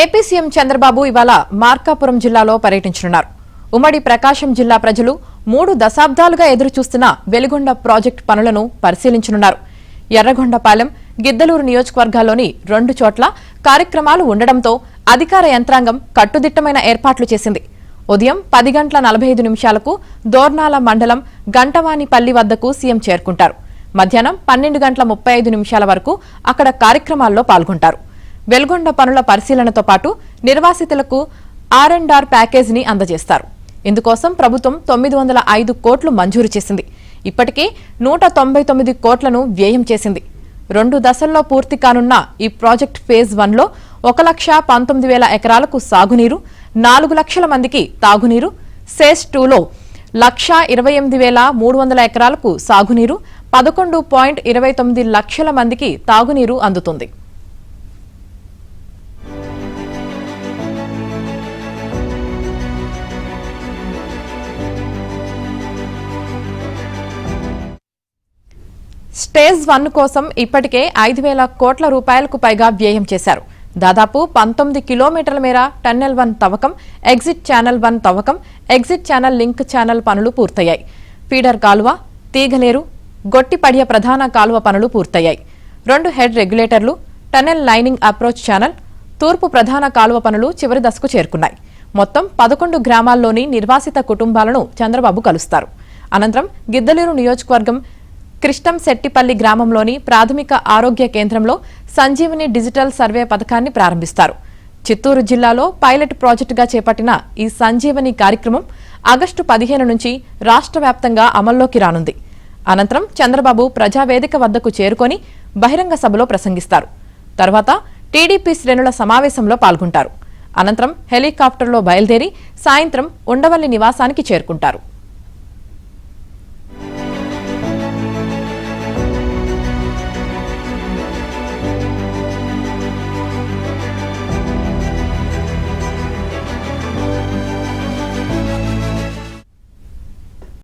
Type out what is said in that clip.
AP CM Chandrababu ఇవాళ మార్కాపురం జిల్లాలో పర్యటించనున్నారు. ఉమ్మడి ప్రకాశం జిల్లా ప్రజలు 3 దశాబ్దాలుగా ఎదురుచూస్తున్న వెలుగొండ ప్రాజెక్టు పనులను పరిశీలించనున్నారు. ఎర్రగొండపాలెం, గిద్దలూరు నియోజకవర్గాల్లోని 2 చోట్ల కార్యక్రమాలు ఉండడంతో అధికార యంత్రాంగం కట్టుదిట్టమైన ఏర్పాట్లు చేసింది. ఉదయం 10:45 దోర్నాల మండలం గంటవానిపల్లి వద్దకు సీఎం చేరుకుంటారు. మధ్యాహ్నం 12:35 వరకు అక్కడ కార్యక్రమాల్లో పాల్గొంటారు. వెలుగొండ పనుల పరిశీలనతో పాటు నిర్వాసితులకు R&R ప్యాకేజీని అందజేస్తారు. ఇందుకోసం ప్రభుత్వం 905 కోట్లు మంజూరు చేసింది. ఇప్పటికే 199 కోట్లను వ్యయం చేసింది. 2 దశల్లో పూర్తి కానున్న ఈ ప్రాజెక్ట్ ఫేజ్ 1లో 1,19,000 ఎకరాలకు సాగునీరు, 4 లక్షల మందికి తాగునీరు, ఫేజ్ 2లో 1,28,300 ఎకరాలకు సాగునీరు, 11.29 లక్షల మందికి తాగునీరు అందుతుంది. స్టేజ్ 1 కోసం ఇప్పటికే 5,000 కోట్ల రూపాయలకు పైగా వ్యయం చేశారు. దాదాపు 19 కిలోమీటర్ల మేర టన్నెల్ 1 తవ్వకం, ఎగ్జిట్ ఛానల్ 1 తవ్వకం, ఎగ్జిట్ ఛానల్ లింక్ ఛానల్ పనులు పూర్తయ్యాయి. ఫీడర్ కాలువ, తీగలేరు, గొట్టిపడియ ప్రధాన కాలువ పనులు పూర్తయ్యాయి. 2 హెడ్ రెగ్యులేటర్లు, టన్నెల్ లైనింగ్ అప్రోచ్ ఛానల్, తూర్పు ప్రధాన కాలువ పనులు చివరి దశకు చేరుకున్నాయి. మొత్తం 11 గ్రామాల్లోని నిర్వాసిత కుటుంబాలను చంద్రబాబు కలుస్తారు. అనంతరం గిద్దలూరు నియోజకవర్గం కృష్ణంశెట్టిపల్లి గ్రామంలోని ప్రాథమిక ఆరోగ్య కేంద్రంలో సంజీవని డిజిటల్ సర్వే పథకాన్ని ప్రారంభిస్తారు. చిత్తూరు జిల్లాలో పైలట్ ప్రాజెక్టుగా చేపట్టిన ఈ సంజీవని కార్యక్రమం ఆగస్టు 15 నుంచి రాష్ట్ర వ్యాప్తంగా అమల్లోకి రానుంది. అనంతరం చంద్రబాబు ప్రజావేదిక వద్దకు చేరుకొని బహిరంగ సభలో ప్రసంగిస్తారు. తర్వాత టీడీపీ శ్రేణుల సమావేశంలో పాల్గొంటారు. అనంతరం హెలికాప్టర్లో బయలుదేరి సాయంత్రం ఉండవల్లి నివాసానికి చేరుకుంటారు.